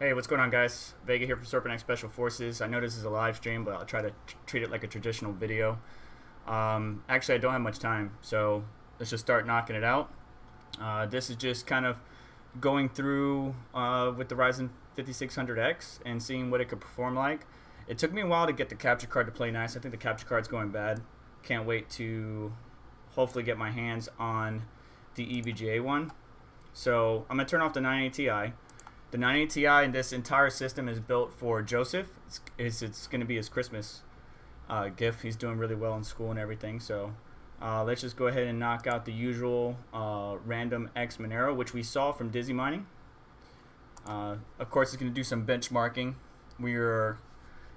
Hey, what's going on, guys? Vega here from ServerNext Special Forces. I know this is a live stream, but I'll try to treat it like a traditional video. Actually, I don't have much time, so let's just start knocking it out. This is just kind of going through with the Ryzen 5600X and seeing what it could perform like. It took me a while to get the capture card to play nice. I think the capture card's going bad. Can't wait to hopefully get my hands on the EVGA one. So I'm going to turn off the 980 Ti. The 980 Ti in this entire system is built for Joseph. It's going to be his Christmas gift. He's doing really well in school and everything. So let's just go ahead and knock out the usual RandomX Monero, which we saw from Dizzy Mining. Of course, it's going to do some benchmarking. We are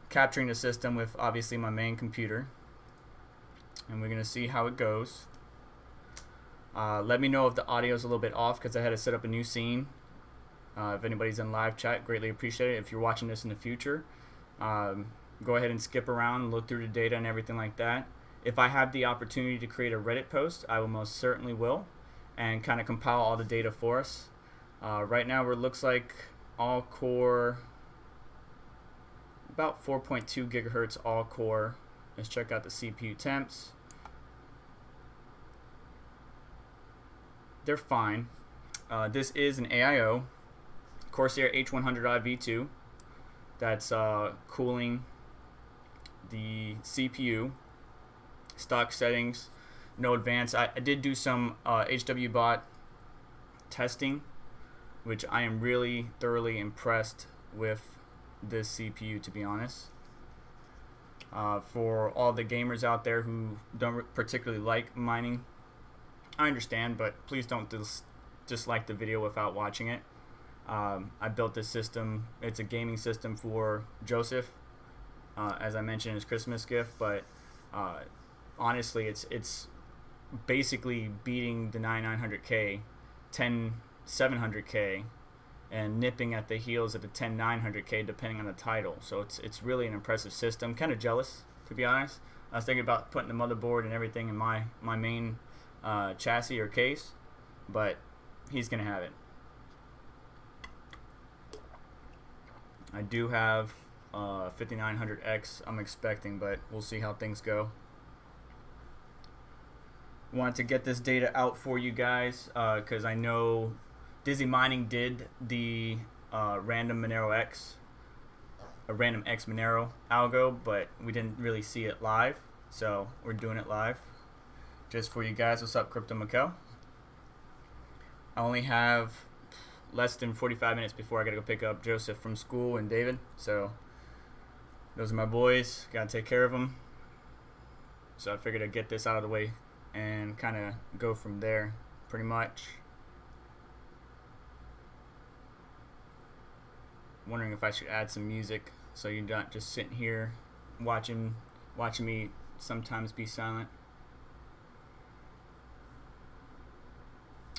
capturing the system with obviously my main computer, and we're going to see how it goes. Let me know if the audio is a little bit off because I had to set up a new scene. If anybody's in live chat, greatly appreciate it. If you're watching this in the future, go ahead and skip around, look through the data and everything like that. If I have the opportunity to create a Reddit post, I will most certainly will, and kind of compile all the data for us. Right now, it looks like all core, about 4.2 gigahertz all core. Let's check out the CPU temps. They're fine. This is an AIO. Corsair H100i V2 that's cooling the CPU. Stock settings, no advanced. I did do some HWBot testing, which I am really thoroughly impressed with this CPU, to be honest. For all the gamers out there who don't particularly like mining, I understand, but please don't dislike the video without watching it. I built this system. It's a gaming system for Joseph, as I mentioned, his Christmas gift. But honestly, it's basically beating the 9900K, 10700K, and nipping at the heels of the 10900K, depending on the title. So it's really an impressive system. Kind of jealous, to be honest. I was thinking about putting the motherboard and everything in my main chassis or case, but he's gonna have it. I do have 5900X I'm expecting, but we'll see how things go. Wanted to get this data out for you guys because I know Dizzy Mining did the RandomX Monero algo, but we didn't really see it live, so we're doing it live just for you guys. What's up, Crypto Macau? I only have less than 45 minutes before I gotta go pick up Joseph from school and David, so those are my boys, gotta take care of them. So I figured I'd get this out of the way and kind of go from there, pretty much. Wondering if I should add some music so you're not just sitting here watching me sometimes be silent.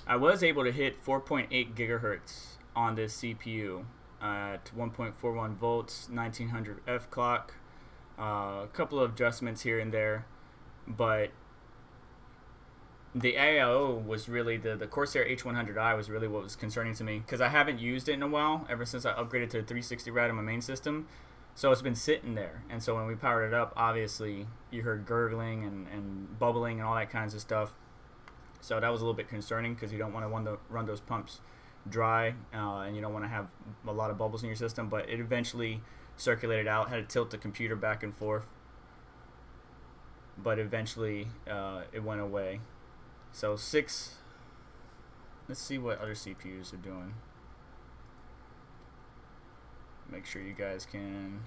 I was able to hit 4.8 gigahertz on this CPU at 1.41 volts, 1900 F clock. A couple of adjustments here and there, but the AIO was really the Corsair H100i was really what was concerning to me, because I haven't used it in a while, ever since I upgraded to a 360 RAD on my main system. So it's been sitting there, and so when we powered it up, obviously you heard gurgling and bubbling and all that kinds of stuff. So that was a little bit concerning, because you don't want to run those pumps dry, and you don't want to have a lot of bubbles in your system. But it eventually circulated out. Had to tilt the computer back and forth, but eventually it went away. So let's see what other CPUs are doing. Make sure you guys can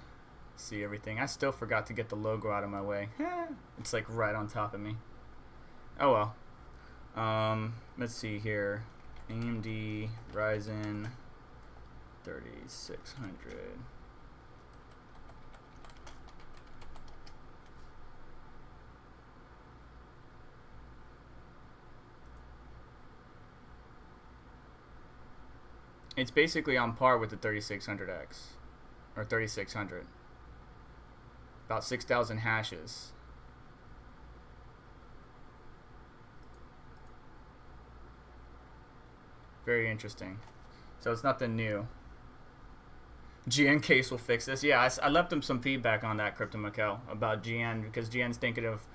see everything. I still forgot to get the logo out of my way. It's like right on top of me. Oh well. Let's see here. AMD Ryzen 5600. It's basically on par with the 3600X or 3600. About 6,000 hashes. Very interesting. So it's nothing new. GN case will fix this. Yeah, I left them some feedback on that, Crypto Mikel, about GN, because GN's thinking of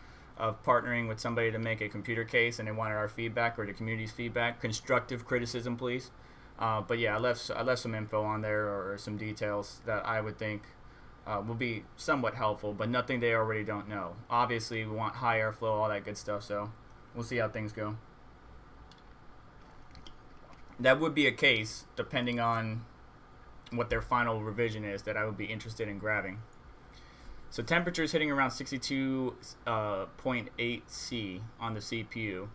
partnering with somebody to make a computer case, and they wanted our feedback or the community's feedback. Constructive criticism, please. But yeah, I left some info on there, or some details that I would think will be somewhat helpful, but nothing they already don't know. Obviously, we want high airflow, all that good stuff, so we'll see how things go. That would be a case, depending on what their final revision is, that I would be interested in grabbing. So temperature is hitting around 62.8 C on the CPU.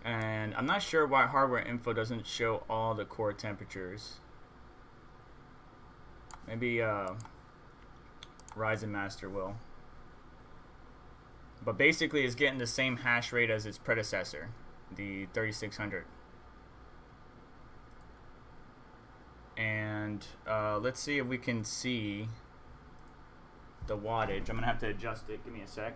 And I'm not sure why hardware info doesn't show all the core temperatures. Maybe Ryzen Master will. But basically it's getting the same hash rate as its predecessor, the 3600. And let's see if we can see the wattage. I'm gonna have to adjust it. Give me a sec.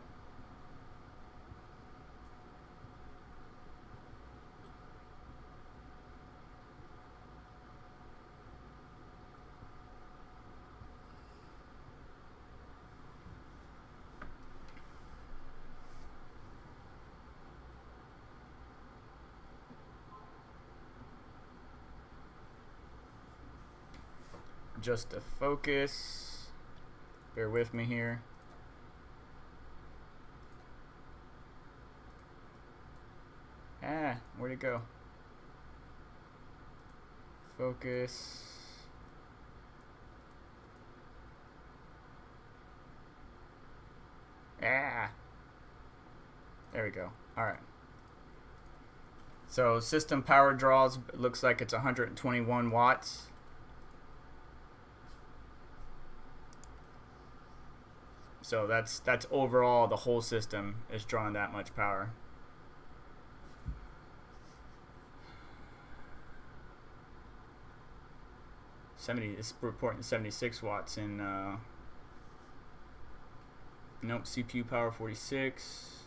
Just a focus. Bear with me here. Where'd it go? Focus. There we go. Alright. So system power draws, looks like it's 121 watts. So that's overall, the whole system is drawing that much power. It's reporting 76 watts in nope, CPU power 46.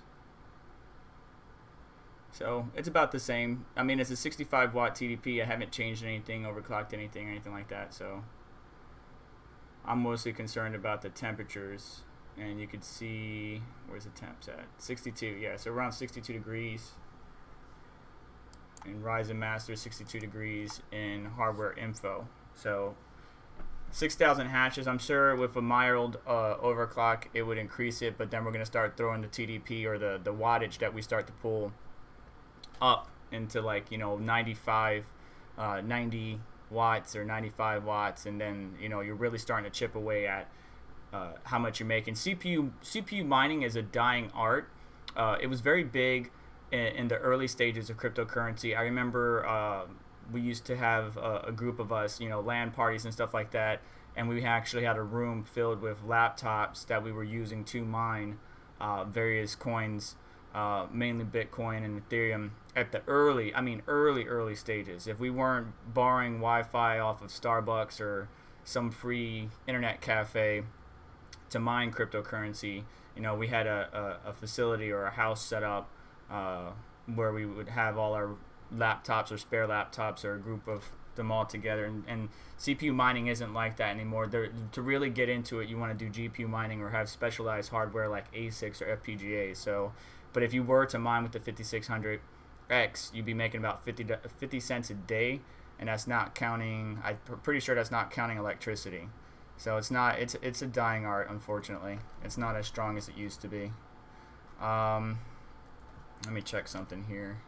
So it's about the same. I mean, it's a 65 watt TDP. I haven't changed anything, overclocked anything, or anything like that. So I'm mostly concerned about the temperatures. And you could see, where's the temps at? 62, yeah, so around 62 degrees. In Ryzen Master, 62 degrees in hardware info. So 6,000 hashes. I'm sure with a mild overclock, it would increase it, but then we're going to start throwing the TDP, or the wattage that we start to pull up into, like, 95, 90 watts or 95 watts, and then, you're really starting to chip away at how much you're making. CPU mining is a dying art. It was very big in the early stages of cryptocurrency. I remember we used to have a group of us, LAN parties and stuff like that, and we actually had a room filled with laptops that we were using to mine various coins, mainly Bitcoin and Ethereum, at the early stages. If we weren't borrowing Wi-Fi off of Starbucks or some free internet cafe to mine cryptocurrency, we had a facility or a house set up where we would have all our laptops or spare laptops, or a group of them all together. And CPU mining isn't like that anymore. To really get into it, you want to do GPU mining or have specialized hardware like ASICs or FPGAs. So, but if you were to mine with the 5600X, you'd be making about 50 cents a day, and that's not counting. I'm pretty sure that's not counting electricity. So it's a dying art, unfortunately. It's not as strong as it used to be. Let me check something here.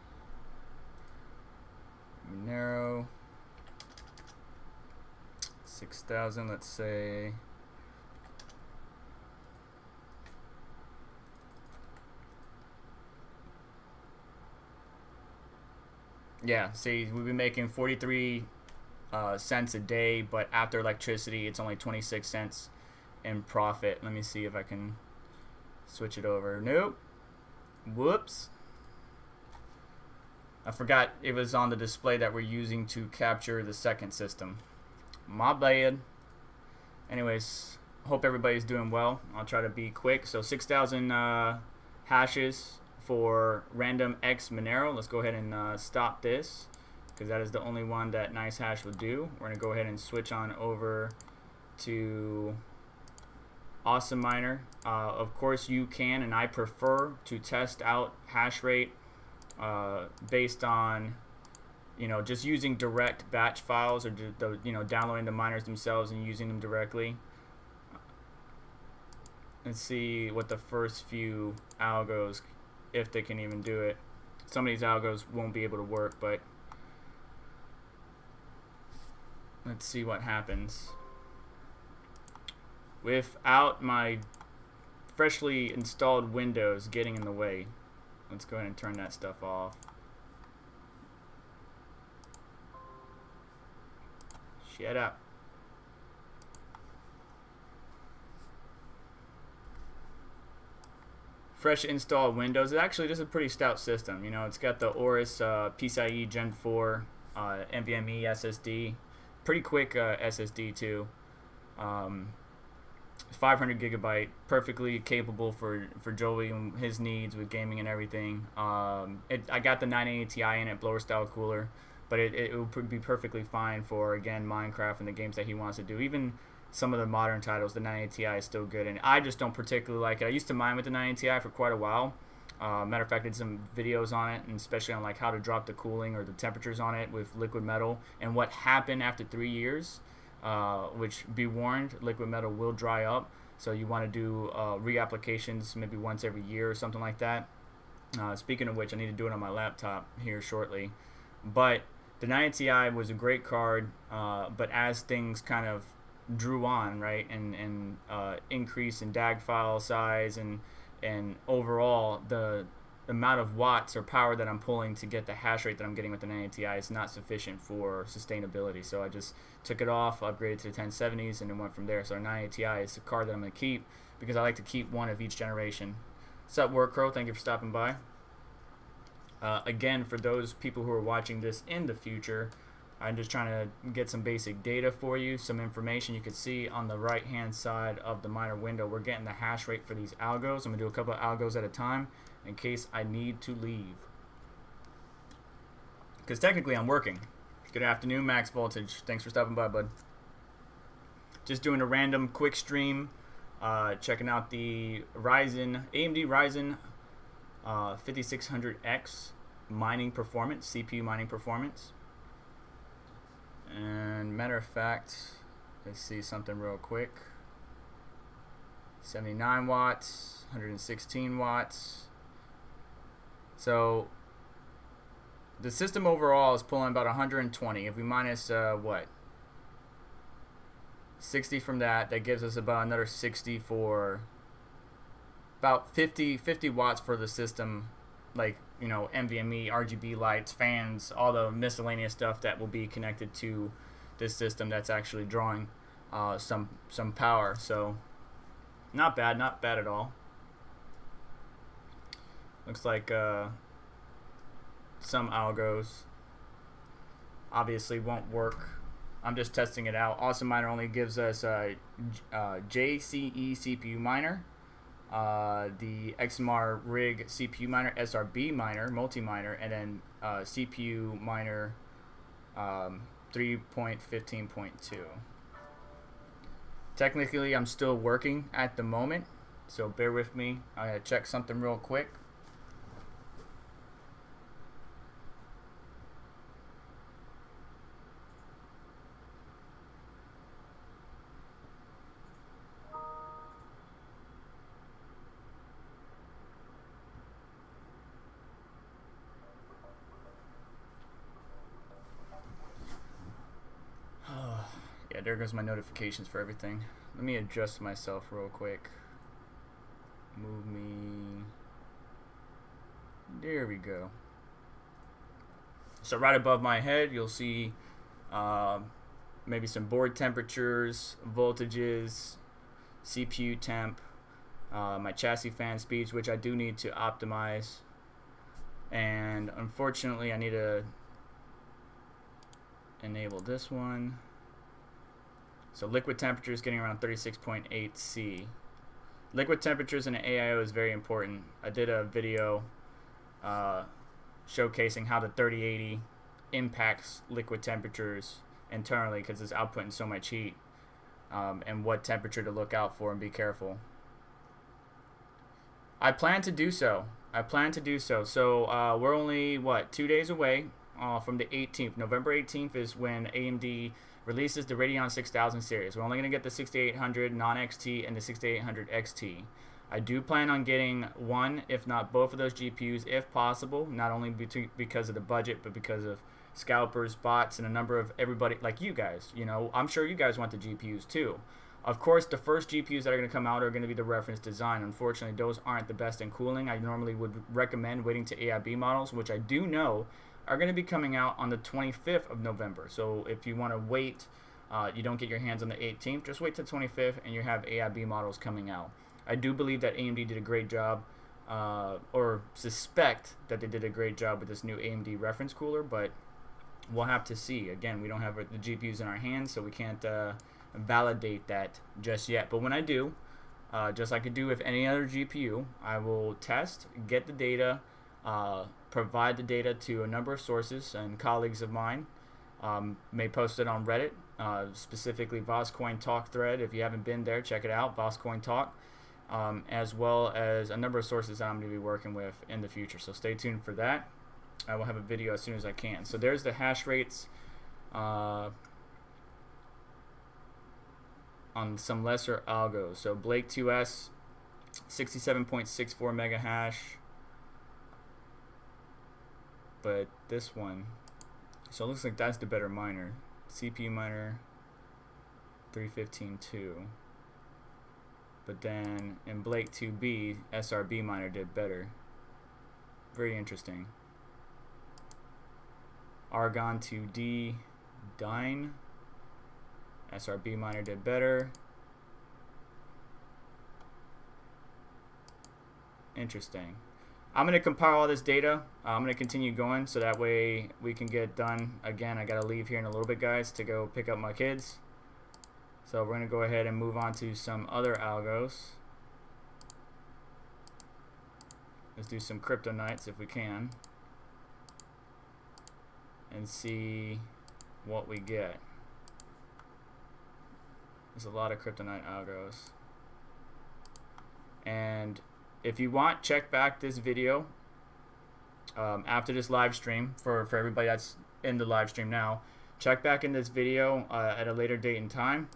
Monero 6,000, let's say. Yeah, see, we've been making 43 cents a day, but after electricity, it's only 26 cents in profit. Let me see if I can switch it over. Nope. Whoops. I forgot it was on the display that we're using to capture the second system. My bad. Anyways, hope everybody's doing well. I'll try to be quick. So 6,000 hashes for RandomX Monero. Let's go ahead and stop this, because that is the only one that nice hash will do. We're going to go ahead and switch on over to Awesome Miner. Of course, you can, and I prefer to test out hash rate based on, you know, just using direct batch files, or you know, downloading the miners themselves and using them directly. Let's see what the first few algos, if they can even do it. Some of these algos won't be able to work, but let's see what happens. Without my freshly installed Windows getting in the way. Let's go ahead and turn that stuff off. Shut up. Fresh installed Windows. It actually, this is a pretty stout system. You know, it's got the Aorus PCIe Gen 4 NVMe SSD. Pretty quick SSD too. 500 gigabyte, perfectly capable for Joey and his needs with gaming and everything. I got the 980 Ti in it, blower style cooler, but it would be perfectly fine for, again, Minecraft and the games that he wants to do. Even some of the modern titles, the 980 Ti is still good, and I just don't particularly like it. I used to mine with the 980 Ti for quite a while. Matter of fact, I did some videos on it, and especially on like how to drop the cooling or the temperatures on it with liquid metal, and what happened after 3 years. Which, be warned, liquid metal will dry up, so you want to do reapplications maybe once every year or something like that. Speaking of which, I need to do it on my laptop here shortly. But the 980 Ti was a great card, but as things kind of drew on, right, and increase in DAG file size and overall the amount of watts or power that I'm pulling to get the hash rate that I'm getting with the 980 Ti is not sufficient for sustainability. So I just took it off, upgraded to the 1070s, and it went from there. So our 980 Ti is a card that I'm going to keep because I like to keep one of each generation. What's up, Workcrow? Thank you for stopping by. Again, for those people who are watching this in the future, I'm just trying to get some basic data for you, some information. You can see on the right hand side of the miner window, we're getting the hash rate for these algos. I'm going to do a couple of algos at a time in case I need to leave, because technically I'm working. Good afternoon, Max Voltage. Thanks for stopping by, bud. Just doing a random quick stream, checking out the AMD Ryzen 5600X mining performance, CPU mining performance. And matter of fact, let's see something real quick. 79 watts, 116 watts. So the system overall is pulling about 120. If we minus what, 60 from that, that gives us about another 60 for about 50 watts for the system, like, you know, NVMe, RGB lights, fans, all the miscellaneous stuff that will be connected to this system that's actually drawing some power. So not bad at all. Looks like some algos obviously won't work. I'm just testing it out. Awesome Miner only gives us JCE CPU miner, the XMR rig CPU miner, SRB miner, multi-miner, and then CPU miner 3.15.2. Technically, I'm still working at the moment, so bear with me. I gotta check something real quick. Yeah, there goes my notifications for everything. Let me adjust myself real quick. Move me. There we go. So right above my head, you'll see maybe some board temperatures, voltages, CPU temp, my chassis fan speeds, which I do need to optimize. And unfortunately, I need to enable this one. So liquid temperature is getting around 36.8 C. Liquid temperatures in an AIO is very important. I did a video showcasing how the 3080 impacts liquid temperatures internally because it's outputting so much heat. and what temperature to look out for and be careful. I plan to do so. So we're only, 2 days away from the 18th. November 18th is when AMD releases the Radeon 6000 series. We're only going to get the 6800 non-XT and the 6800 XT. I do plan on getting one, if not both of those GPUs, if possible, not only because of the budget, but because of scalpers, bots, and a number of everybody like you guys. You know, I'm sure you guys want the GPUs too. Of course, the first GPUs that are going to come out are going to be the reference design. Unfortunately, those aren't the best in cooling. I normally would recommend waiting to AIB models, which I do know are going to be coming out on the 25th of November. So if you want to wait, you don't get your hands on the 18th, just wait till 25th and you have AIB models coming out. I do believe that AMD did a great job, or suspect that they did a great job with this new AMD reference cooler, but we'll have to see. Again, we don't have the GPUs in our hands, so we can't validate that just yet. But when I do, just like I do with any other GPU, I will test, get the data, provide the data to a number of sources, and colleagues of mine may post it on Reddit, specifically VosCoin Talk thread. If you haven't been there, check it out, VosCoin Talk, as well as a number of sources that I'm going to be working with in the future. So stay tuned for that. I will have a video as soon as I can. So there's the hash rates on some lesser algos. So Blake 2S, 67.64 mega hash. But this one, so it looks like that's the better miner. CPU miner 315.2. But then in Blake 2B, SRB miner did better. Very interesting. Argon 2D, Dine, SRB miner did better. Interesting. I'm going to compile all this data. I'm going to continue going so that way we can get done. Again, I got to leave here in a little bit, guys, to go pick up my kids. So we're going to go ahead and move on to some other algos. Let's do some crypto nights if we can, and see what we get. There's a lot of kryptonite algos. And if you want, check back this video after this live stream. For everybody that's in the live stream now, check back in this video at a later date and time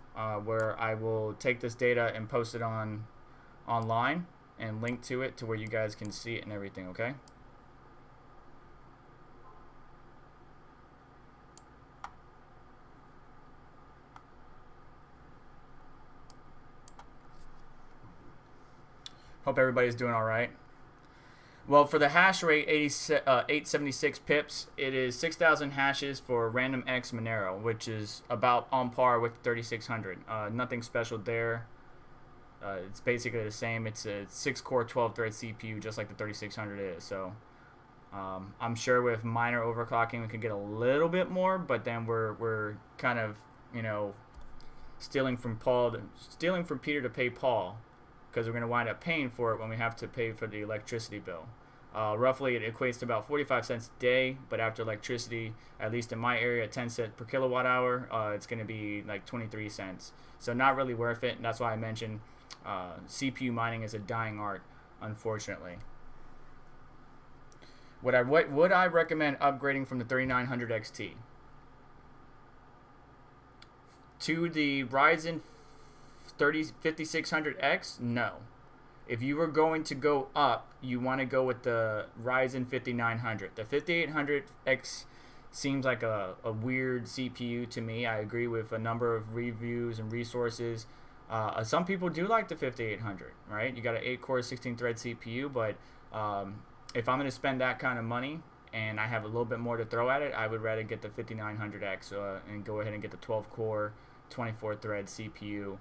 where I will take this data and post it online and link to it to where you guys can see it and everything, okay? Hope everybody's doing all right. Well, for the hash rate, 876 pips, it is 6,000 hashes for RandomX Monero, which is about on par with 3600. Nothing special there. It's basically the same. It's a 6-core, 12-thread CPU, just like the 3600 is. So I'm sure with minor overclocking, we could get a little bit more, but then we're kind of, you know, stealing from Peter to pay Paul, because we're going to wind up paying for it when we have to pay for the electricity bill. Roughly, it equates to about 45 cents a day, but after electricity, at least in my area, 10 cents per kilowatt hour, it's going to be like 23 cents. So not really worth it, and that's why I mentioned CPU mining is a dying art, unfortunately. Would I recommend upgrading from the 3900 XT to the Ryzen 5600X? No. If you were going to go up, you want to go with the Ryzen 5900. The 5800X seems like a weird CPU to me. I agree with a number of reviews and resources. Some people do like the 5800, right? You got an 8-core, 16-thread CPU, but if I'm going to spend that kind of money and I have a little bit more to throw at it, I would rather get the 5900X and go ahead and get the 12-core, 24-thread CPU.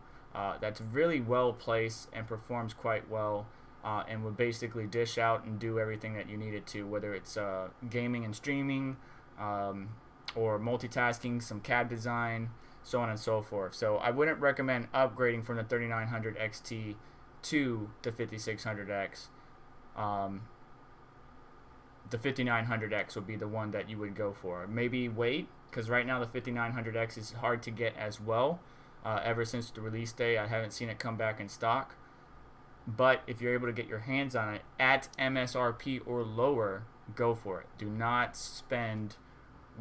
That's really well placed and performs quite well, and would basically dish out and do everything that you need it to, whether it's gaming and streaming, or multitasking, some CAD design, so on and so forth. So I wouldn't recommend upgrading from the 3900 XT to the 5600X. The 5900X would be the one that you would go for. Maybe wait, because right now the 5900X is hard to get as well. ever since the release day. I haven't seen it come back in stock. But if you're able to get your hands on it at MSRP or lower, go for it. Do not spend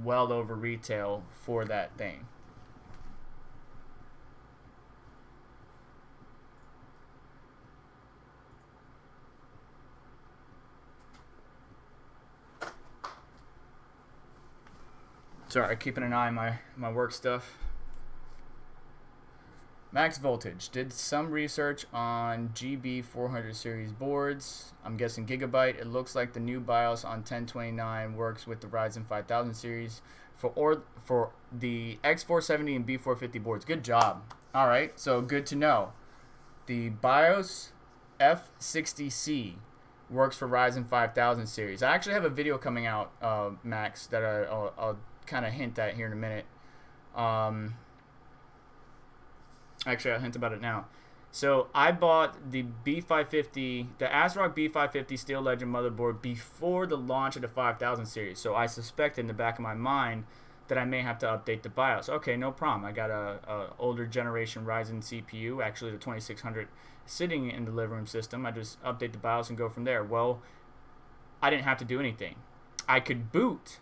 well over retail for that thing. Sorry, keeping an eye on my work stuff. Max voltage. Did some research on GB400 series boards. I'm guessing Gigabyte. It looks like the new BIOS on 1029 works with the Ryzen 5000 series for the X470 and B450 boards. Good job. All right, so good to know. The BIOS F60C works for Ryzen 5000 series. I actually have a video coming out, Max, that I'll kind of hint at here in a minute. Actually, I'll hint about it now. So I bought the B550, the ASRock B550 Steel Legend motherboard before the launch of the 5000 series. So I suspect in the back of my mind that I may have to update the BIOS. Okay, no problem. I got a older generation Ryzen CPU, actually the 2600, sitting in the living room system. I just update the BIOS and go from there. Well, I didn't have to do anything. I could boot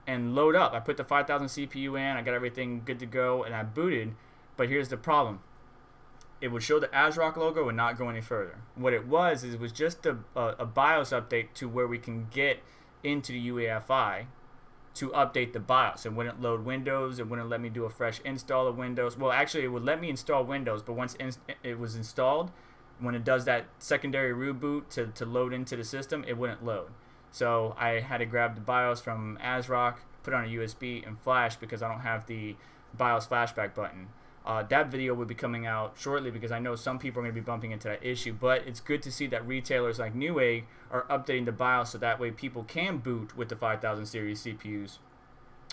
and load up. I put the 5000 CPU in. I got everything good to go, and I booted. But here's the problem. It would show the ASRock logo and not go any further. What it was is it was just a BIOS update to where we can get into the UEFI to update the BIOS. It wouldn't load Windows. It wouldn't let me do a fresh install of Windows. Well, actually, it would let me install Windows, but once it was installed, when it does that secondary reboot to load into the system, it wouldn't load. So I had to grab the BIOS from ASRock, put it on a USB, and flash because I don't have the BIOS flashback button. That video will be coming out shortly because I know some people are going to be bumping into that issue, but it's good to see that retailers like Newegg are updating the BIOS so that way people can boot with the 5000 series CPUs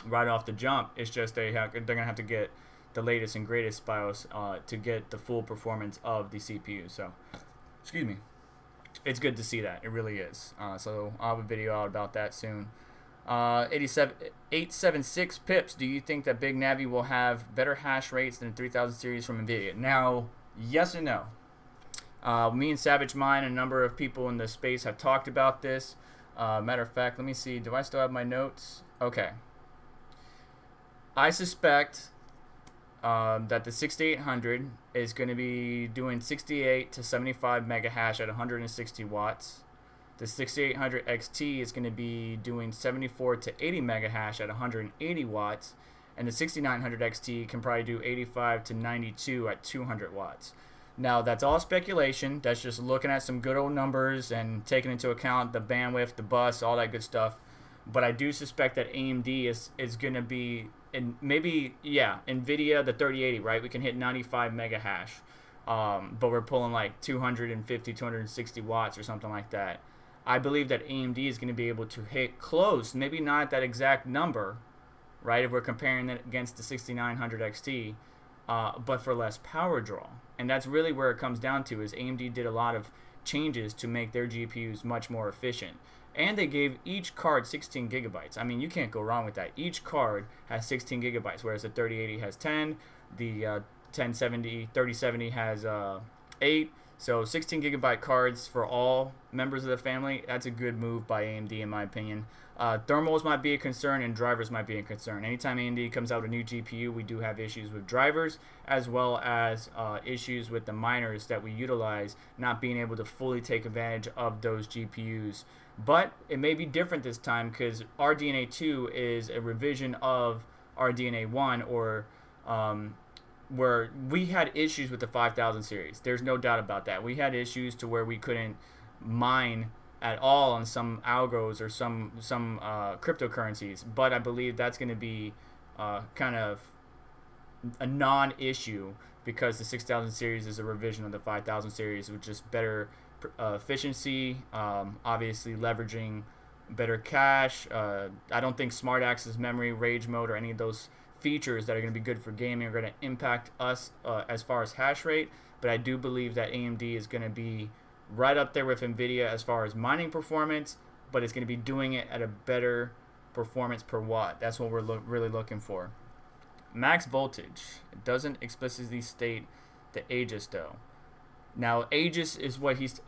right off the jump. It's just they're going to have to get the latest and greatest BIOS to get the full performance of the CPU. So, excuse me. It's good to see that. It really is. So I'll have a video out about that soon. 876 pips. Do you think that Big Navi will have better hash rates than the 3000 series from Nvidia? Now, yes and no. Me and Savage Mine and a number of people in the space have talked about this. Matter of fact, let me see. Do I still have my notes? Okay. I suspect that the 6800 is going to be doing 68 to 75 mega hash at 160 watts. The 6800 XT is going to be doing 74 to 80 mega hash at 180 watts, and the 6900 XT can probably do 85 to 92 at 200 watts. Now, that's all speculation. That's just looking at some good old numbers and taking into account the bandwidth, the bus, all that good stuff. But I do suspect that AMD is going to be, and maybe, yeah, Nvidia, the 3080, right? We can hit 95 mega hash, but we're pulling like 250, 260 watts or something like that. I believe that AMD is going to be able to hit close, maybe not at that exact number, right, if we're comparing it against the 6900 XT, but for less power draw. And that's really where it comes down to, is AMD did a lot of changes to make their GPUs much more efficient. And they gave each card 16 gigabytes. I mean, you can't go wrong with that. Each card has 16 gigabytes, whereas the 3080 has 10, the 3070 has 8. So 16 gigabyte cards for all members of the family, that's a good move by AMD in my opinion. Thermals might be a concern and drivers might be a concern. Anytime AMD comes out with a new GPU, we do have issues with drivers as well as issues with the miners that we utilize not being able to fully take advantage of those GPUs. But it may be different this time because RDNA 2 is a revision of RDNA 1, or where we had issues with the 5000 series. There's no doubt about that. We had issues to where we couldn't mine at all on some algos or some cryptocurrencies, but I believe that's going to be kind of a non-issue because the 6000 series is a revision of the 5000 series with just better efficiency, obviously leveraging better cache. I don't think smart access memory, rage mode, or any of those features that are going to be good for gaming are going to impact us as far as hash rate, but I do believe that AMD is going to be right up there with Nvidia as far as mining performance, but it's going to be doing it at a better performance per watt. That's what we're really looking for. Max voltage. It doesn't explicitly state the Aegis though. Now Aegis is what he's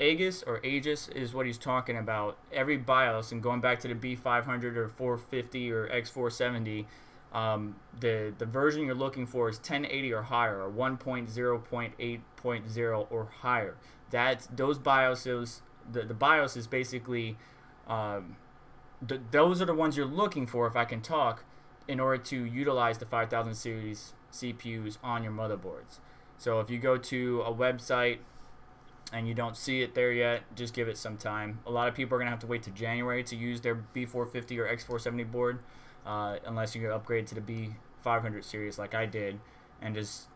talking about. Every BIOS, and going back to the B500 or 450 or X470, the version you're looking for is 1080 or higher, or 1.0.8.0 or higher. That's those BIOSes. The BIOS is basically those are the ones you're looking for, if I can talk, in order to utilize the 5000 series CPUs on your motherboards. So if you go to a website and you don't see it there yet, just give it some time. A lot of people are going to have to wait to January to use their B450 or X470 board, unless you upgrade to the B500 series like I did, and just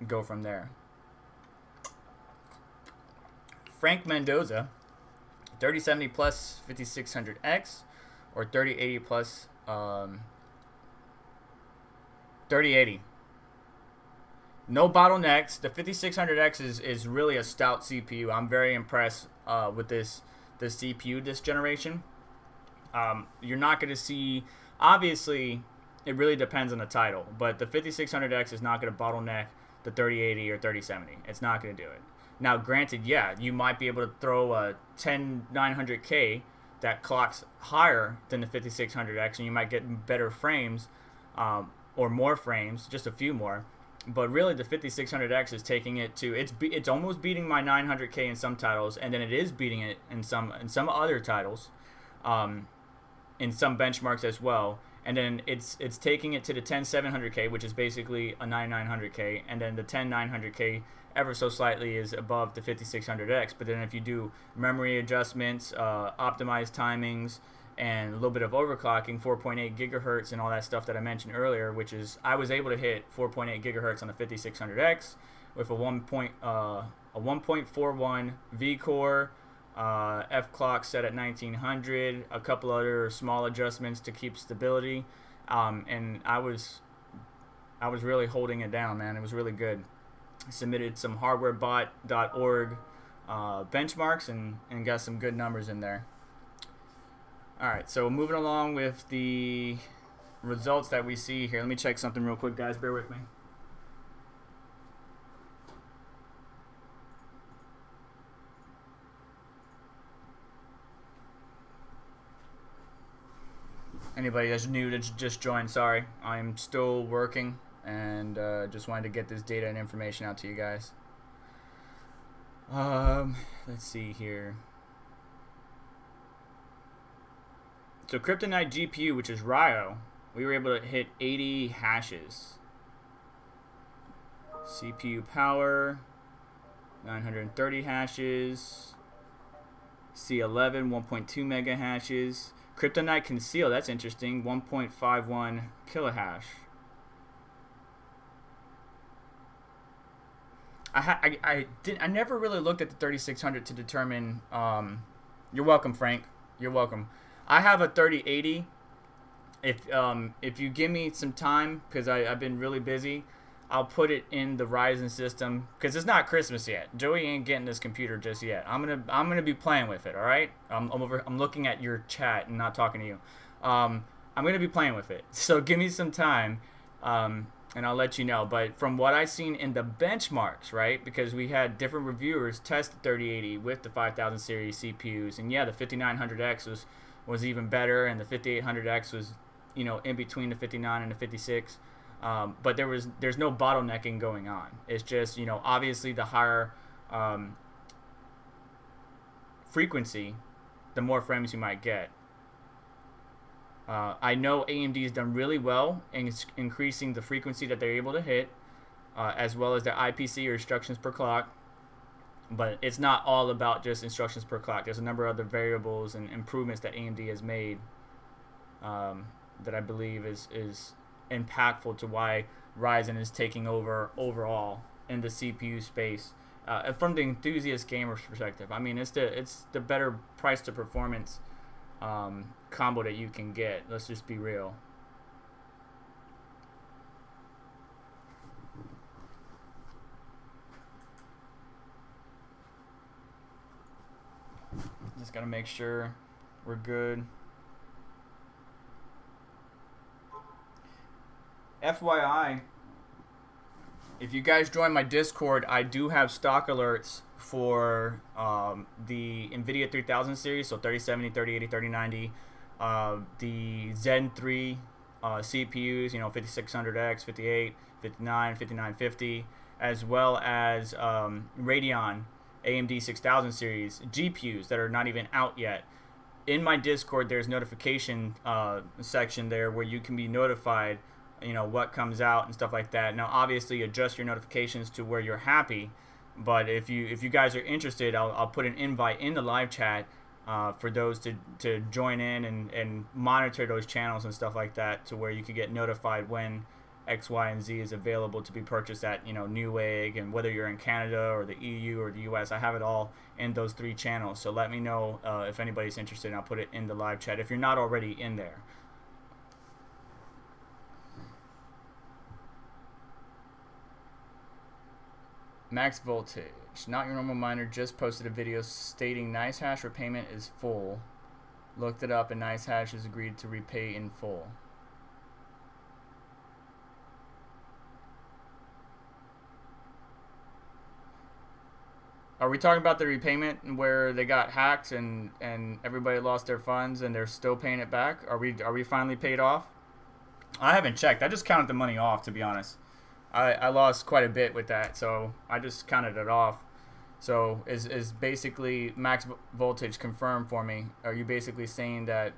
go from there. Frank Mendoza, 3070 plus 5600X or 3080 plus 3080. No bottlenecks. The 5600X is really a stout CPU. I'm very impressed with this CPU this generation. You're not going to see, obviously, it really depends on the title, but the 5600X is not going to bottleneck the 3080 or 3070. It's not going to do it. Now, granted, yeah, you might be able to throw a 10900K that clocks higher than the 5600X, and you might get better frames, or more frames, just a few more. But really, the 5600X is taking it to it's almost beating my 900K in some titles, and then it is beating it in some other titles, in some benchmarks as well. And then it's taking it to the 10700K, which is basically a 9900K, and then the 10900K ever so slightly is above the 5600X. But then if you do memory adjustments, optimized timings, and a little bit of overclocking, 4.8 gigahertz and all that stuff that I mentioned earlier, which is, I was able to hit 4.8 gigahertz on the 5600X with a 1.41 V-core, F clock set at 1900, a couple other small adjustments to keep stability, and I was really holding it down, man. It was really good. I submitted some hardwarebot.org benchmarks and got some good numbers in there. Alright, so moving along with the results that we see here. Let me check something real quick, guys. Bear with me. Anybody that's new to just join, sorry. I'm still working and just wanted to get this data and information out to you guys. Let's see here. So Kryptonite GPU, which is Ryo, we were able to hit 80 hashes. CPU power, 930 hashes. C11, 1.2 mega hashes. Kryptonite Conceal, that's interesting, 1.51 kilohash. I never really looked at the 3600 to determine. You're welcome, Frank. You're welcome. I have a 3080. If you give me some time, because I've been really busy, I'll put it in the Ryzen system, because it's not Christmas yet. Joey ain't getting this computer just yet. I'm gonna be playing with it. All right. I'm looking at your chat and not talking to you. I'm gonna be playing with it. So give me some time, and I'll let you know. But from what I've seen in the benchmarks, right, because we had different reviewers test the 3080 with the 5000 series CPUs, and yeah, the 5900X was even better, and the 5800X was, in between the 59 and the 56. But there's no bottlenecking going on. It's just, obviously the higher frequency, the more frames you might get. I know AMD has done really well in increasing the frequency that they're able to hit, as well as their IPC, or instructions per clock. But it's not all about just instructions per clock. There's a number of other variables and improvements that AMD has made that I believe is impactful to why Ryzen is taking over overall in the CPU space. From the enthusiast gamer's perspective, I mean, it's the better price to performance combo that you can get. Let's just be real. Just gotta make sure we're good. FYI, If you guys join my Discord, I do have stock alerts for the Nvidia 3000 series, so 3070, 3080, 3090, the Zen 3 CPUs, you know, 5600X, 58, 59, 5950, as well as Radeon AMD 6000 series GPUs that are not even out yet. In my Discord, there's notification section there where you can be notified, you know, what comes out and stuff like that. Now, obviously, adjust your notifications to where you're happy. But if you guys are interested, I'll put an invite in the live chat for those to join in and monitor those channels and stuff like that, to where you can get notified when X, Y, and Z is available to be purchased at, you know, Newegg, and whether you're in Canada or the EU or the US, I have it all in those 3 channels. So let me know if anybody's interested, and I'll put it in the live chat if you're not already in there. Max voltage, not your normal miner, just posted a video stating NiceHash repayment is full. Looked it up and NiceHash has agreed to repay in full. Are we talking about the repayment where they got hacked and everybody lost their funds and they're still paying it back? Are we finally paid off? I haven't checked. I just counted the money off, to be honest. I lost quite a bit with that, so I just counted it off. So is basically max voltage confirmed for me? Are you basically saying that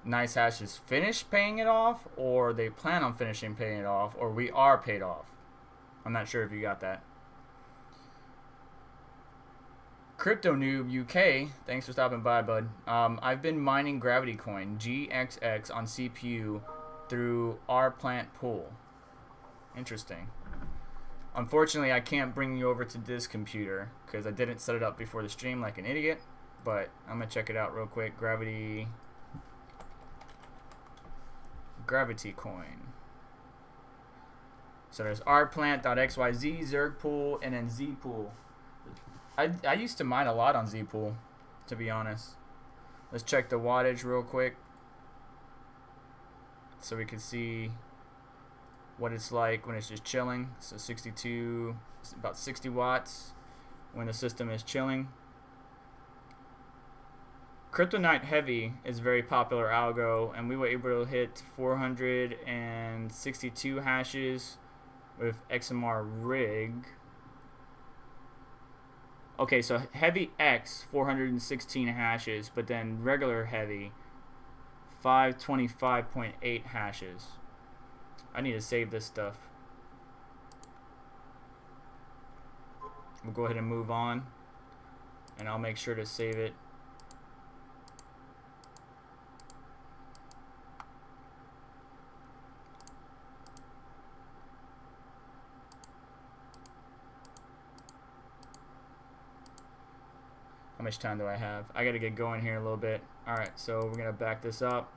NiceHash is finished paying it off, or they plan on finishing paying it off, or we are paid off? I'm not sure if you got that. Crypto Noob UK, thanks for stopping by, bud. I've been mining Gravity Coin GXX on CPU through our plant pool. Interesting. Unfortunately, I can't bring you over to this computer because I didn't set it up before the stream like an idiot. But I'm gonna check it out real quick. Gravity Coin. So there's rplant.xyz, Zerg pool, and then Z pool. I used to mine a lot on Z pool, to be honest. Let's check the wattage real quick so we can see what it's like when it's just chilling. So 62, about 60 watts when the system is chilling. Kryptonite Heavy is a very popular algo, and we were able to hit 462 hashes with XMR rig. Okay, so Heavy X 416 hashes, but then regular Heavy 525.8 hashes. I need to save this stuff. We'll go ahead and move on, and I'll make sure to save it. How much time do I have? I gotta get going here a little bit. Alright, so we're gonna back this up.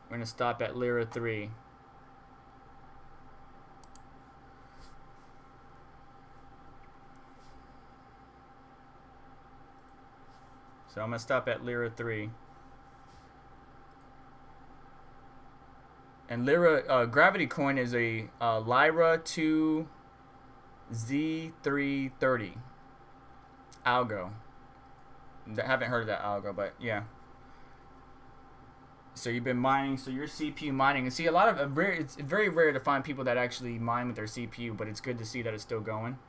We're gonna stop at Lyra 3. So I'm gonna stop at Lyra 3. And Lyra, Gravity Coin is a Lyra 2 Z330 algo. I haven't heard of that algo, but yeah. So you've been mining, so you're CPU mining, and see a lot of it's very rare to find people that actually mine with their CPU, but it's good to see that it's still going.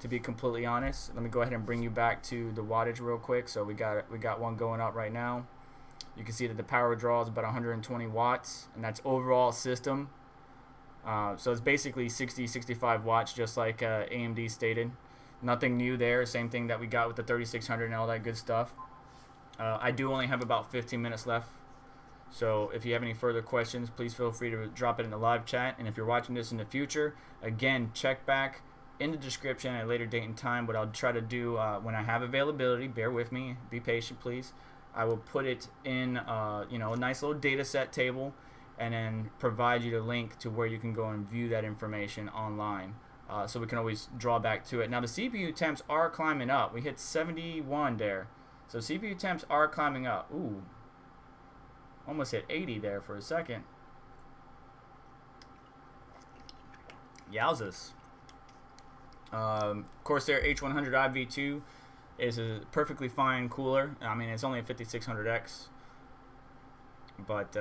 To be completely honest, let me go ahead and bring you back to the wattage real quick. So we got one going up right now. You can see that the power draw is about 120 watts, and that's overall system. So it's basically 60-65 watts, just like AMD stated. Nothing new there. Same thing that we got with the 3600 and all that good stuff. I do only have about 15 minutes left. So if you have any further questions, please feel free to drop it in the live chat. And if you're watching this in the future, again, check back in the description at a later date and time. What I'll try to do when I have availability, bear with me, be patient, please. I will put it in you know, a nice little data set table, and then provide you the link to where you can go and view that information online. So we can always draw back to it. Now the CPU temps are climbing up. We hit 71 there. So CPU temps are climbing up. Ooh. Almost hit 80 there for a second. Yowzas. Corsair H100 IV2 is a perfectly fine cooler. I mean, it's only a 5600X, but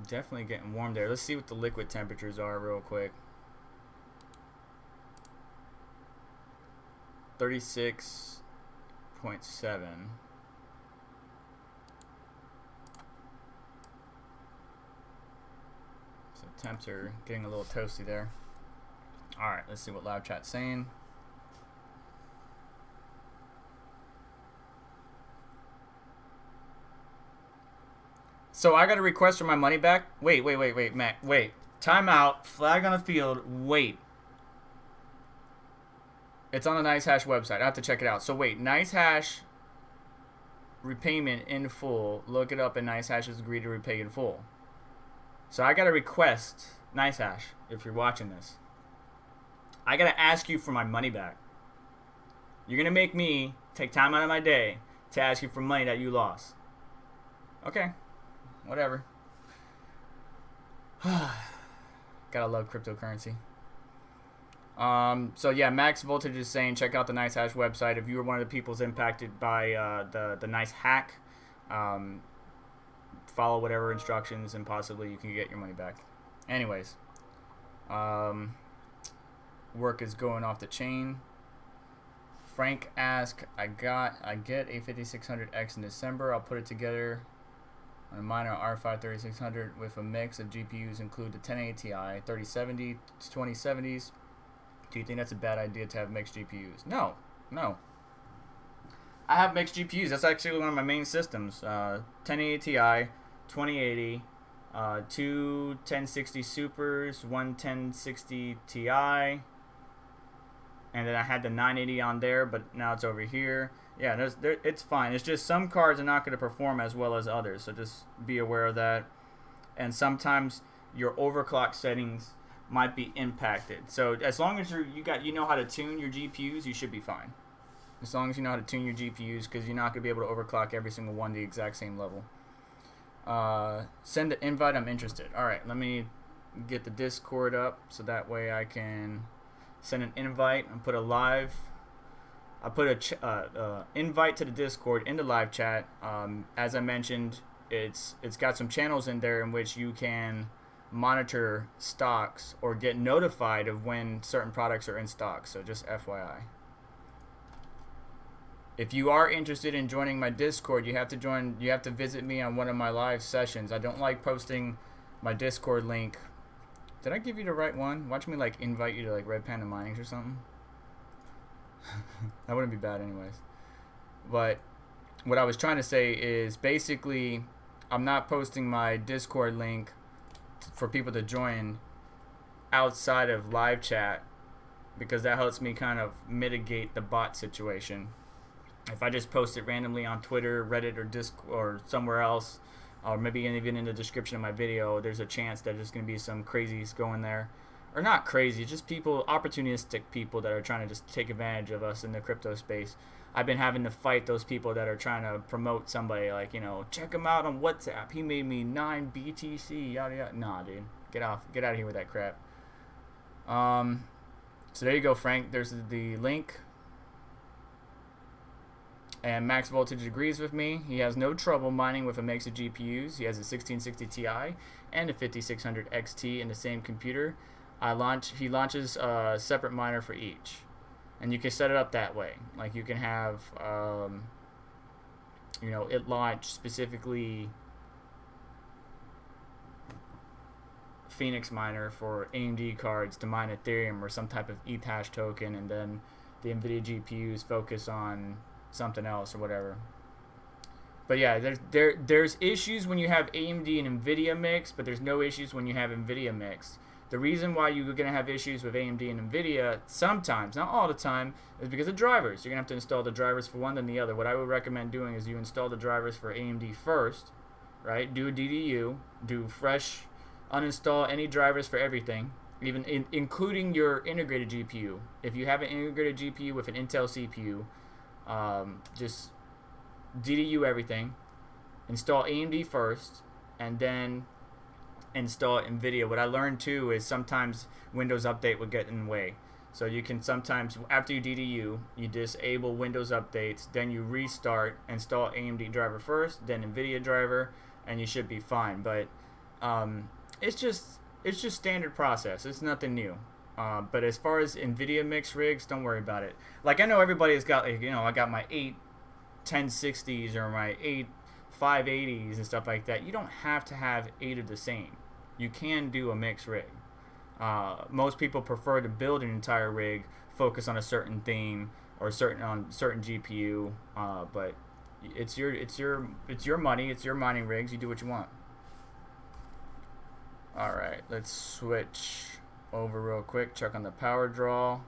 definitely getting warm there. Let's see what the liquid temperatures are real quick. 36.7. So temps are getting a little toasty there. Alright, let's see what live chat's saying. So I got a request for my money back. Wait, Mac. Wait. Time out. Flag on the field. Wait. It's on the NiceHash website. I have to check it out. So wait, NiceHash repayment in full. Look it up, and NiceHash has agreed to repay in full. So I got a request, NiceHash, if you're watching this. I got to ask you for my money back. You're going to make me take time out of my day to ask you for money that you lost. Okay. Whatever. Gotta love cryptocurrency. So yeah, Max Voltage is saying check out the NiceHash website. If you were one of the people's impacted by the nice hack, follow whatever instructions and possibly you can get your money back. Anyways, work is going off the chain. Frank asked, I get a 5600X in December. I'll put it together on a miner R5 3600 with a mix of GPUs, include the 1080 Ti, 3070, 2070s. Do you think that's a bad idea to have mixed GPUs? No. I have mixed GPUs. That's actually one of my main systems. 1080 Ti, 2080, two 1060 Supers, one 1060 Ti, and then I had the 980 on there, but now it's over here. Yeah, it's fine. It's just some cards are not going to perform as well as others, so just be aware of that. And sometimes your overclock settings might be impacted. So as long as you know how to tune your GPUs, you should be fine. As long as you know how to tune your GPUs, because you're not going to be able to overclock every single one the exact same level. Send the invite. I'm interested. All right, let me get the Discord up so that way I can send an invite and put a live. I put a invite to the Discord in the live chat. As I mentioned, it's got some channels in there in which you can monitor stocks or get notified of when certain products are in stock. So just FYI. If you are interested in joining my Discord, you have to visit me on one of my live sessions. I don't like posting my Discord link. Did I give you the right one? Watch me like invite you to like Red Panda Minings or something. That wouldn't be bad anyways. But what I was trying to say is basically I'm not posting my Discord link for people to join outside of live chat because that helps me kind of mitigate the bot situation. If I just post it randomly on Twitter, Reddit, or Discord or somewhere else, or maybe even in the description of my video, there's a chance that there's going to be some crazies going there. Or not crazy, just people, opportunistic people that are trying to just take advantage of us in the crypto space. I've been having to fight those people that are trying to promote somebody like, check him out on WhatsApp. He made me 9 BTC, yada yada. Nah, dude. Get out of here with that crap. So there you go, Frank. There's the link. And Max Voltage agrees with me. He has no trouble mining with a mix of GPUs. He has a 1660 Ti and a 5600 XT in the same computer. He launches a separate miner for each, and you can set it up that way. Like you can have, it launch specifically Phoenix miner for AMD cards to mine Ethereum or some type of ETH hash token, and then the Nvidia GPUs focus on something else or whatever. But yeah, there's issues when you have AMD and Nvidia mixed, but there's no issues when you have Nvidia mixed. The reason why you're going to have issues with AMD and Nvidia sometimes, not all the time, is because of drivers. You're going to have to install the drivers for one then the other. What I would recommend doing is you install the drivers for AMD first, right? Do a DDU, do fresh, uninstall any drivers for everything, including your integrated GPU. If you have an integrated GPU with an Intel CPU, just DDU everything, install AMD first, and then install Nvidia. What I learned too is sometimes Windows Update would get in the way. So you can sometimes, after you DDU, you disable Windows updates, then you restart, install AMD driver first, then Nvidia driver, and you should be fine. But it's just standard process. It's nothing new. But as far as Nvidia mixed rigs, don't worry about it. Like, I know everybody's got, like, you know, I got my 8 1060s or my 8 580s and stuff like that. You don't have to have 8 of the same. You can do a mixed rig. Most people prefer to build an entire rig, focus on a certain theme or certain GPU. But it's your money. It's your mining rigs. You do what you want. All right, let's switch over real quick. Check on the power draw.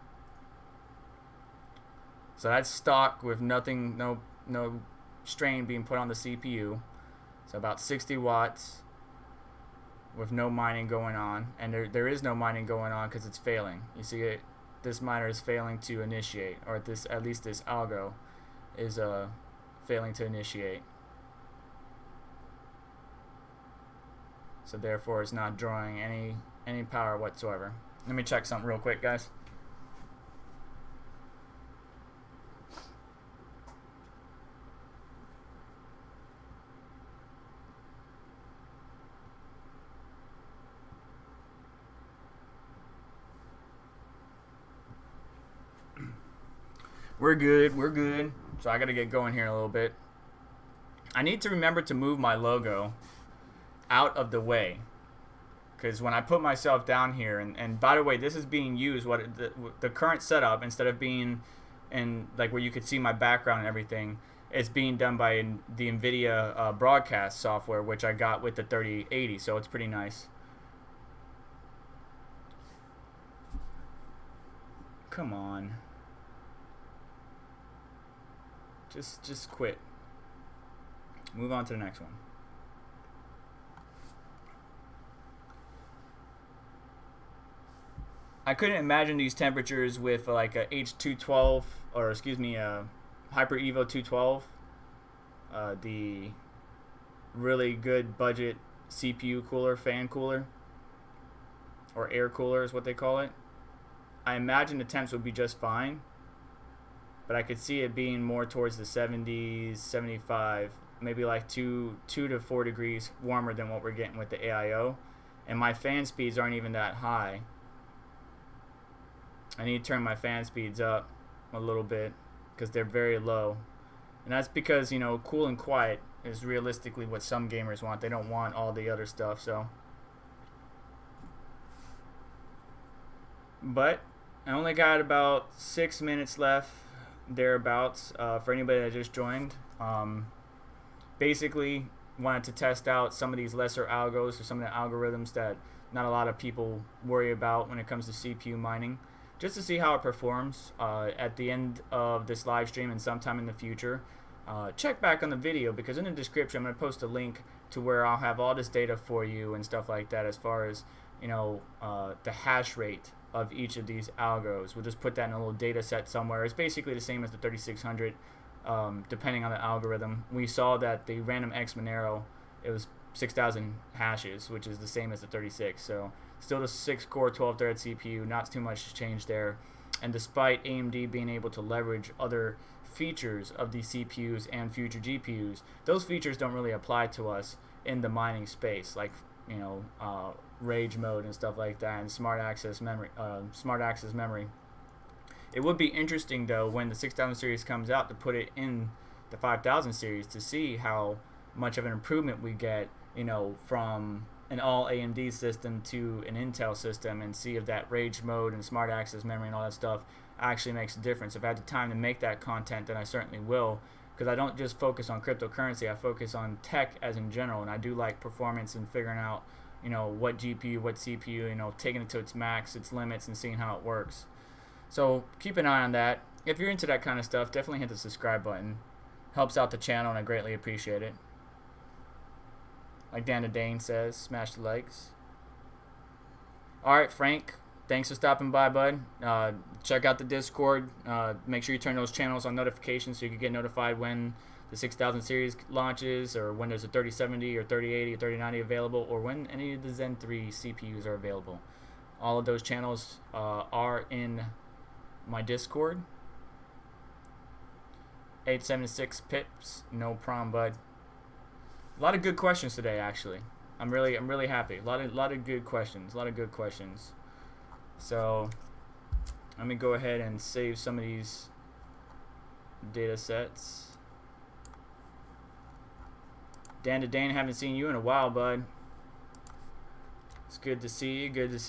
So that's stock with nothing, no strain being put on the CPU. So about 60 watts. With no mining going on, and there is no mining going on because it's failing. You see it, this miner is failing to initiate, or at least this algo is failing to initiate. So therefore it's not drawing any power whatsoever. Let me check something real quick, guys. We're good. So I gotta get going here in a little bit. I need to remember to move my logo out of the way, because when I put myself down here, and by the way, this is being used, the current setup, instead of being in like where you could see my background and everything, it's being done by the Nvidia broadcast software, which I got with the 3080, so it's pretty nice. Come on. Just quit. Move on to the next one. I couldn't imagine these temperatures with like a H212, or excuse me, Hyper Evo 212, the really good budget CPU cooler, fan cooler, or air cooler is what they call it. I imagine the temps would be just fine. But I could see it being more towards the 70s, 75, maybe like 2 to 4 degrees warmer than what we're getting with the AIO. And my fan speeds aren't even that high. I need to turn my fan speeds up a little bit because they're very low. And that's because, you know, cool and quiet is realistically what some gamers want. They don't want all the other stuff, so. But I only got about 6 minutes left. Thereabouts, for anybody that just joined. Basically wanted to test out some of these lesser algos or some of the algorithms that not a lot of people worry about when it comes to CPU mining, just to see how it performs. At the end of this live stream and sometime in the future, check back on the video, because in the description I'm going to post a link to where I'll have all this data for you and stuff like that, as far as, you know, the hash rate of each of these algos. We'll just put that in a little data set somewhere. It's basically the same as the 3600, depending on the algorithm. We saw that the RandomX Monero, it was 6,000 hashes, which is the same as the 36. So still the 6-core 12-thread CPU, not too much change there. And despite AMD being able to leverage other features of these CPUs and future GPUs, those features don't really apply to us in the mining space, like, you know, rage mode and stuff like that, and smart access memory. It would be interesting though when the 6000 series comes out to put it in the 5000 series to see how much of an improvement we get, you know, from an all AMD system to an Intel system, and see if that rage mode and smart access memory and all that stuff actually makes a difference. If I had the time to make that content, then I certainly will, because I don't just focus on cryptocurrency. I focus on tech as in general, and I do like performance and figuring out, you know, what GPU, what CPU, you know, taking it to its max, its limits, and seeing how it works. So keep an eye on that. If you're into that kind of stuff, definitely hit the subscribe button. Helps out the channel, and I greatly appreciate it. Like Dana Dane says, smash the likes. Alright, Frank, thanks for stopping by, bud. Check out the Discord. Make sure you turn those channels on notifications so you can get notified when the 6000 series launches, or when there's a 3070 or 3080 or 3090 available, or when any of the Zen 3 CPUs are available. All of those channels are in my Discord. 876 pips, no problem, bud. A lot of good questions today, actually. I'm really happy. A lot of good questions. So let me go ahead and save some of these data sets. Dan to Dane, haven't seen you in a while, bud. It's good to see you. Just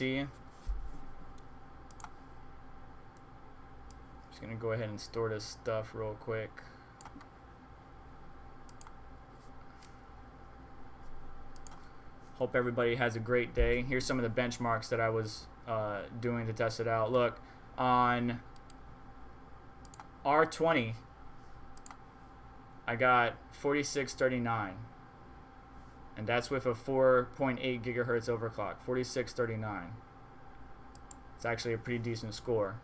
gonna go ahead and store this stuff real quick. Hope everybody has a great day. Here's some of the benchmarks that I was doing to test it out. Look, on R20, I got 4639. And that's with a 4.8 gigahertz overclock, 4639. It's actually a pretty decent score.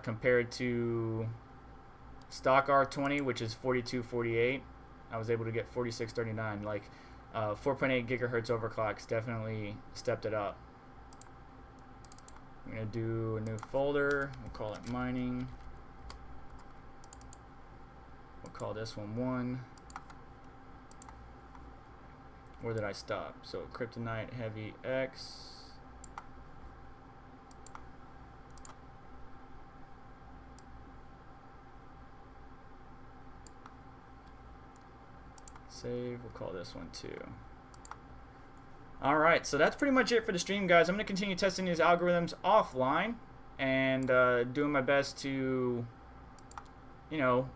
Compared to stock R20, which is 4248, I was able to get 4639. Like 4.8 gigahertz overclocks definitely stepped it up. I'm gonna do a new folder. We'll call it mining. We'll call this one 1. Where did I stop? So Kryptonite Heavy X. Save. We'll call this one 2. Alright, so that's pretty much it for the stream, guys. I'm going to continue testing these algorithms offline and doing my best to, you know,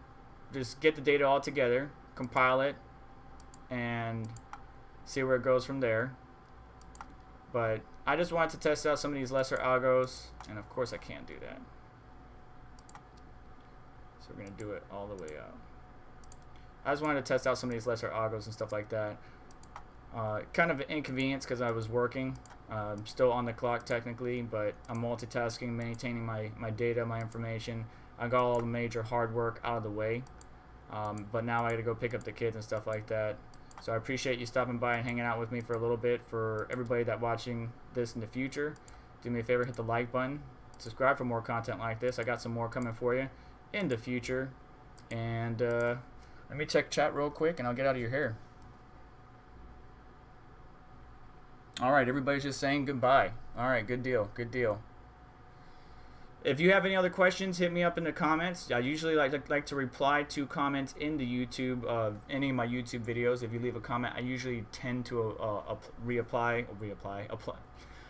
just get the data all together, compile it, and see where it goes from there. But I just wanted to test out some of these lesser algos, and of course I can't do that. So we're going to do it all the way up. I just wanted to test out some of these lesser algos and stuff like that. Kind of an inconvenience because I was working. I'm still on the clock technically, but I'm multitasking, maintaining my data, my information. I got all the major hard work out of the way. But now I got to go pick up the kids and stuff like that. So I appreciate you stopping by and hanging out with me for a little bit. For everybody that watching this in the future, do me a favor, hit the like button. Subscribe for more content like this. I got some more coming for you in the future. And let me check chat real quick and I'll get out of your hair. Alright, everybody's just saying goodbye. Alright, good deal. If you have any other questions, hit me up in the comments. I usually like to reply to comments in the YouTube, any of my YouTube videos. If you leave a comment, I usually tend to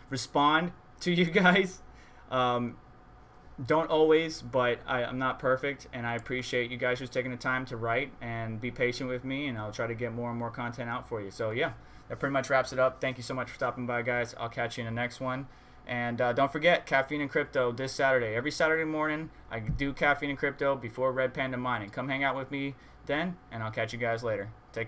respond to you guys. Don't always, but I'm not perfect, and I appreciate you guys just taking the time to write and be patient with me, and I'll try to get more and more content out for you. So yeah, that pretty much wraps it up. Thank you so much for stopping by, guys. I'll catch you in the next one. And don't forget, Caffeine and Crypto this Saturday. Every Saturday morning, I do Caffeine and Crypto before Red Panda Mining. Come hang out with me then, and I'll catch you guys later.